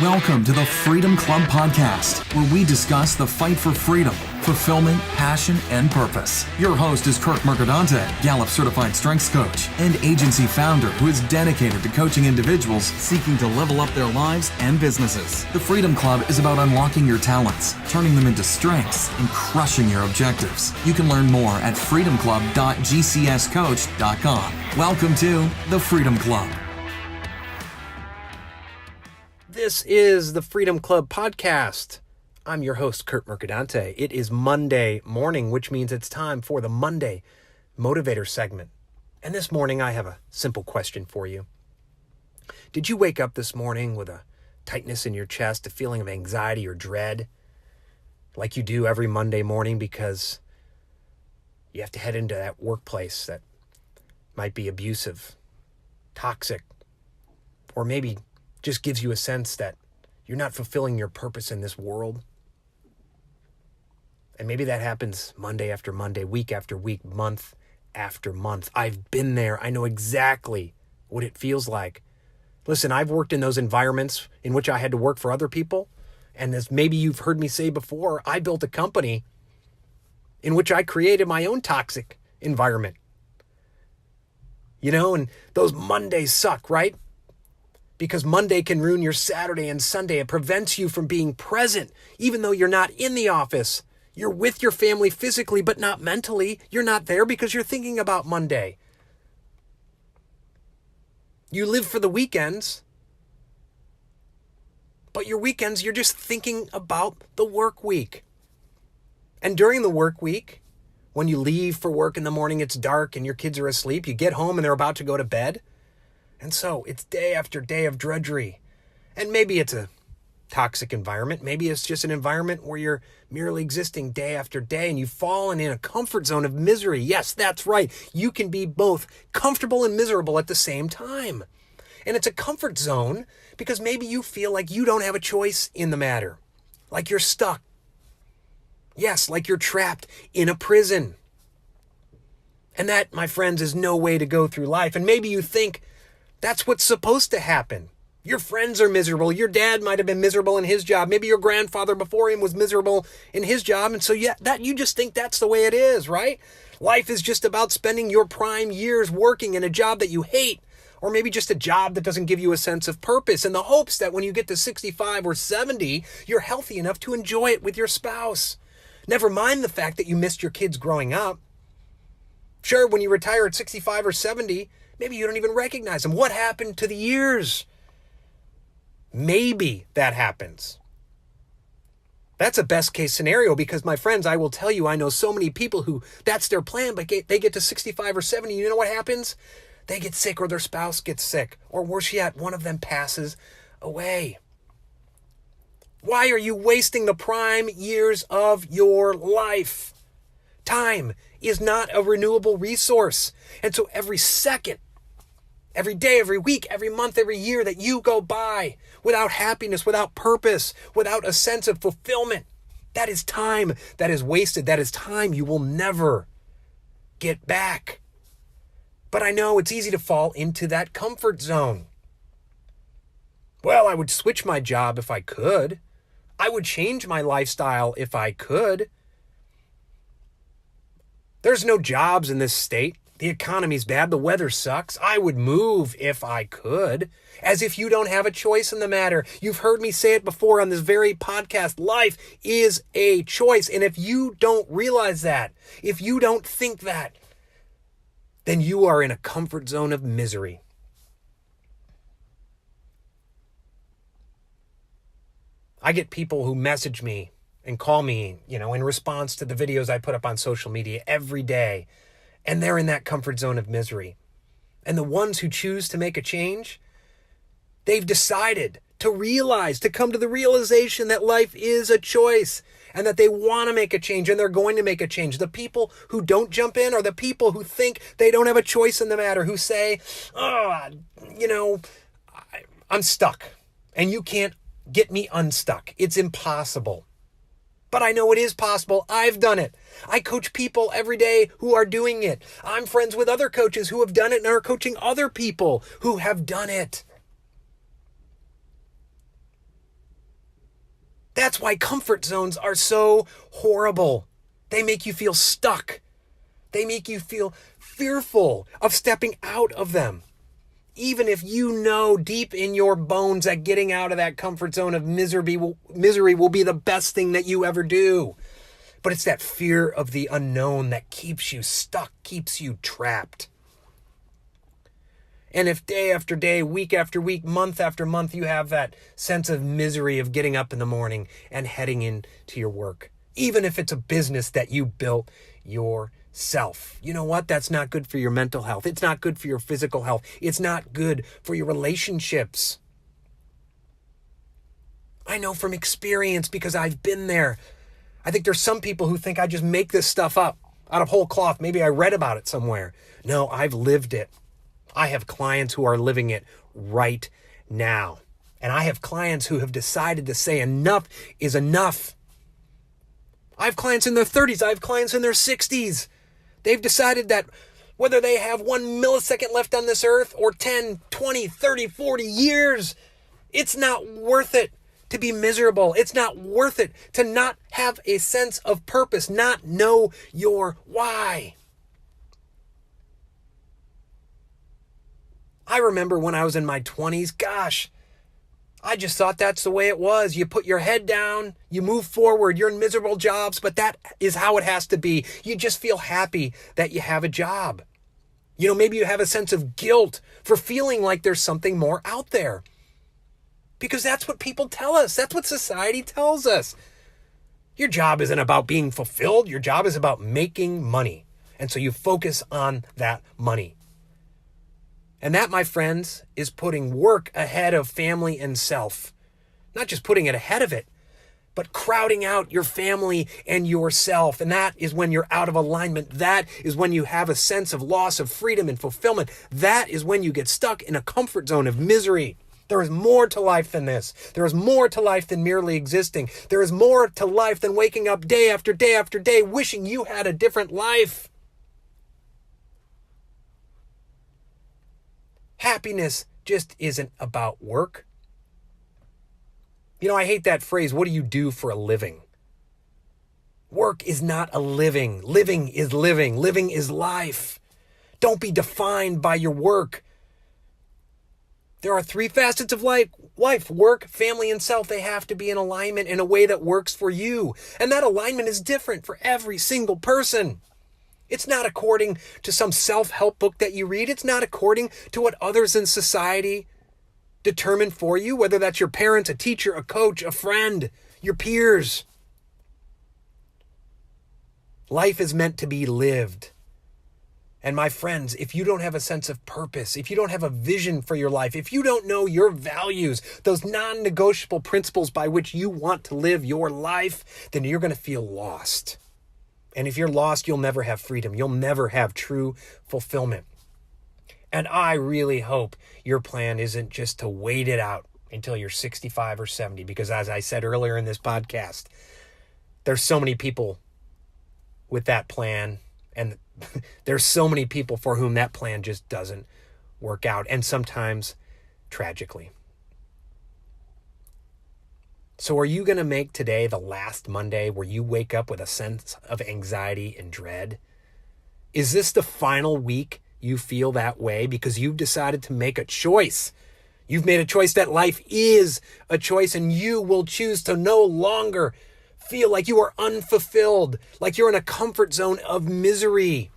Welcome to the Freedom Club podcast, where we discuss the fight for freedom, fulfillment, passion, and purpose. Your host is Kirk Mercadante, Gallup certified strengths coach and agency founder who is dedicated to coaching individuals seeking to level up their lives and businesses. The Freedom Club is about unlocking your talents, turning them into strengths, and crushing your objectives. You can learn more at freedomclub.gcscoach.com. Welcome to the Freedom Club. This is the Freedom Club podcast. I'm your host, Kurt Mercadante. It is Monday morning, which means it's time for the Monday Motivator segment. And this morning, I have a simple question for you. Did you wake up this morning with a tightness in your chest, a feeling of anxiety or dread, like you do every Monday morning because you have to head into that workplace that might be abusive, toxic, or maybe just gives you a sense that you're not fulfilling your purpose in this world? And maybe that happens Monday after Monday, week after week, month after month. I've been there. I know exactly what it feels like. Listen, I've worked in those environments in which I had to work for other people. And as maybe you've heard me say before, I built a company in which I created my own toxic environment. You know, and those Mondays suck, right? Because Monday can ruin your Saturday and Sunday. It prevents you from being present, even though you're not in the office. You're with your family physically, but not mentally. You're not there because you're thinking about Monday. You live for the weekends, but your weekends, you're just thinking about the work week. And during the work week, when you leave for work in the morning, it's dark and your kids are asleep. You get home and they're about to go to bed. And so it's day after day of drudgery. And maybe it's a toxic environment. Maybe it's just an environment where you're merely existing day after day and you've fallen in a comfort zone of misery. Yes, that's right. You can be both comfortable and miserable at the same time. And it's a comfort zone because maybe you feel like you don't have a choice in the matter. Like you're stuck. Yes, like you're trapped in a prison. And that, my friends, is no way to go through life. And maybe you think that's what's supposed to happen. Your friends are miserable. Your dad might have been miserable in his job. Maybe your grandfather before him was miserable in his job. And so you just think that's the way it is, right? Life is just about spending your prime years working in a job that you hate, or maybe just a job that doesn't give you a sense of purpose, in the hopes that when you get to 65 or 70, you're healthy enough to enjoy it with your spouse. Never mind the fact that you missed your kids growing up. Sure, when you retire at 65 or 70, maybe you don't even recognize them. What happened to the years? Maybe that happens. That's a best case scenario because, my friends, I will tell you, I know so many people who that's their plan, but they get to 65 or 70. You know what happens? They get sick or their spouse gets sick. Or worse yet, one of them passes away. Why are you wasting the prime years of your life? Time is not a renewable resource. And so every second, every day, every week, every month, every year that you go by without happiness, without purpose, without a sense of fulfillment, that is time that is wasted. That is time you will never get back. But I know it's easy to fall into that comfort zone. Well, I would switch my job if I could. I would change my lifestyle if I could. There's no jobs in this state. The economy's bad. The weather sucks. I would move if I could. As if you don't have a choice in the matter. You've heard me say it before on this very podcast. Life is a choice. And if you don't realize that, if you don't think that, then you are in a comfort zone of misery. I get people who message me and call me, in response to the videos I put up on social media every day. And they're in that comfort zone of misery. And the ones who choose to make a change, they've decided to realize, to come to the realization that life is a choice and that they want to make a change and they're going to make a change. The people who don't jump in are the people who think they don't have a choice in the matter, who say, I'm stuck and you can't get me unstuck. It's impossible. But I know it is possible. I've done it. I coach people every day who are doing it. I'm friends with other coaches who have done it and are coaching other people who have done it. That's why comfort zones are so horrible. They make you feel stuck. They make you feel fearful of stepping out of them. Even if you know deep in your bones that getting out of that comfort zone of misery will be the best thing that you ever do. But it's that fear of the unknown that keeps you stuck, keeps you trapped. And if day after day, week after week, month after month, you have that sense of misery of getting up in the morning and heading into your work, even if it's a business that you built yourself, you know what? That's not good for your mental health. It's not good for your physical health. It's not good for your relationships. I know from experience because I've been there. I think there's some people who think I just make this stuff up out of whole cloth. Maybe I read about it somewhere. No, I've lived it. I have clients who are living it right now. And I have clients who have decided to say enough is enough. I have clients in their 30s. I have clients in their 60s. They've decided that whether they have 1 millisecond left on this earth or 10, 20, 30, 40 years, it's not worth it to be miserable. It's not worth it to not have a sense of purpose, not know your why. I remember when I was in my 20s, gosh, I just thought that's the way it was. You put your head down, you move forward, you're in miserable jobs, but that is how it has to be. You just feel happy that you have a job. You know, maybe you have a sense of guilt for feeling like there's something more out there. Because that's what people tell us. That's what society tells us. Your job isn't about being fulfilled. Your job is about making money. And so you focus on that money. And that, my friends, is putting work ahead of family and self. Not just putting it ahead of it, but crowding out your family and yourself. And that is when you're out of alignment. That is when you have a sense of loss of freedom and fulfillment. That is when you get stuck in a comfort zone of misery. There is more to life than this. There is more to life than merely existing. There is more to life than waking up day after day after day wishing you had a different life. Happiness just isn't about work. You know, I hate that phrase, what do you do for a living? Work is not a living. Living is living. Living is life. Don't be defined by your work. There are 3 facets of life: work, family, and self. They have to be in alignment in a way that works for you. And that alignment is different for every single person. It's not according to some self-help book that you read. It's not according to what others in society determine for you, whether that's your parents, a teacher, a coach, a friend, your peers. Life is meant to be lived. And my friends, if you don't have a sense of purpose, if you don't have a vision for your life, if you don't know your values, those non-negotiable principles by which you want to live your life, then you're going to feel lost. And if you're lost, you'll never have freedom. You'll never have true fulfillment. And I really hope your plan isn't just to wait it out until you're 65 or 70, because as I said earlier in this podcast, there's so many people with that plan, and there's so many people for whom that plan just doesn't work out, and sometimes tragically. So are you going to make today the last Monday where you wake up with a sense of anxiety and dread? Is this the final week you feel that way because you've decided to make a choice? You've made a choice that life is a choice, and you will choose to no longer feel like you are unfulfilled, like you're in a comfort zone of misery.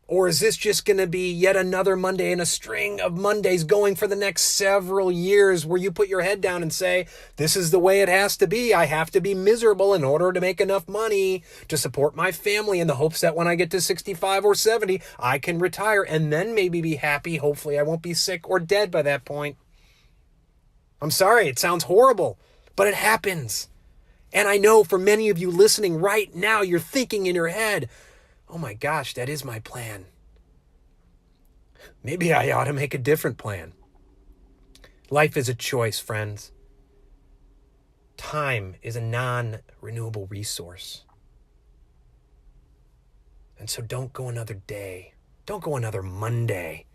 Or is this just going to be yet another Monday in a string of Mondays going for the next several years where you put your head down and say, this is the way it has to be. I have to be miserable in order to make enough money to support my family in the hopes that when I get to 65 or 70, I can retire and then maybe be happy. Hopefully I won't be sick or dead by that point. I'm sorry, it sounds horrible, but it happens. And I know for many of you listening right now, you're thinking in your head, oh my gosh, that is my plan. Maybe I ought to make a different plan. Life is a choice, friends. Time is a non-renewable resource. And so don't go another day. Don't go another Monday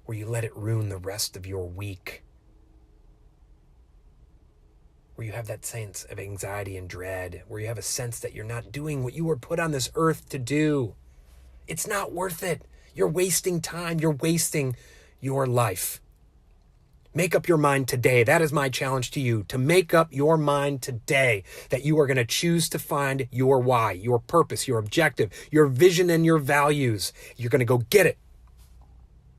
where you let it ruin the rest of your week, where you have that sense of anxiety and dread, where you have a sense that you're not doing what you were put on this earth to do. It's not worth it. You're wasting time. You're wasting your life. Make up your mind today. That is my challenge to you, to make up your mind today that you are going to choose to find your why, your purpose, your objective, your vision, and your values. You're going to go get it.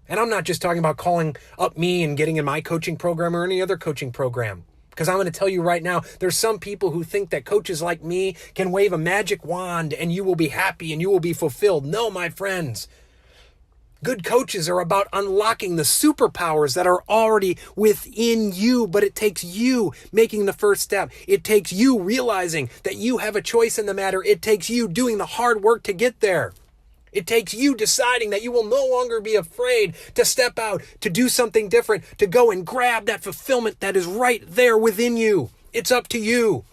And I'm not just talking about calling up me and getting in my coaching program or any other coaching program. Because I'm going to tell you right now, there's some people who think that coaches like me can wave a magic wand and you will be happy and you will be fulfilled. No, my friends. Good coaches are about unlocking the superpowers that are already within you, but it takes you making the first step. It takes you realizing that you have a choice in the matter. It takes you doing the hard work to get there. It takes you deciding that you will no longer be afraid to step out, to do something different, to go and grab that fulfillment that is right there within you. It's up to you.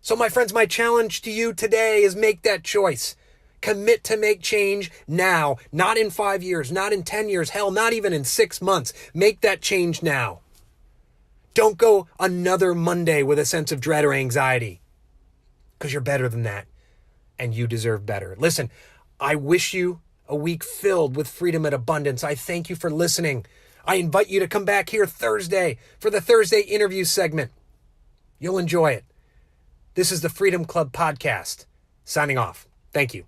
So my friends, my challenge to you today is make that choice. Commit to make change now, not in 5 years, not in 10 years, hell, not even in 6 months. Make that change now. Don't go another Monday with a sense of dread or anxiety, because you're better than that and you deserve better. Listen, I wish you a week filled with freedom and abundance. I thank you for listening. I invite you to come back here Thursday for the Thursday interview segment. You'll enjoy it. This is the Freedom Club podcast. Signing off. Thank you.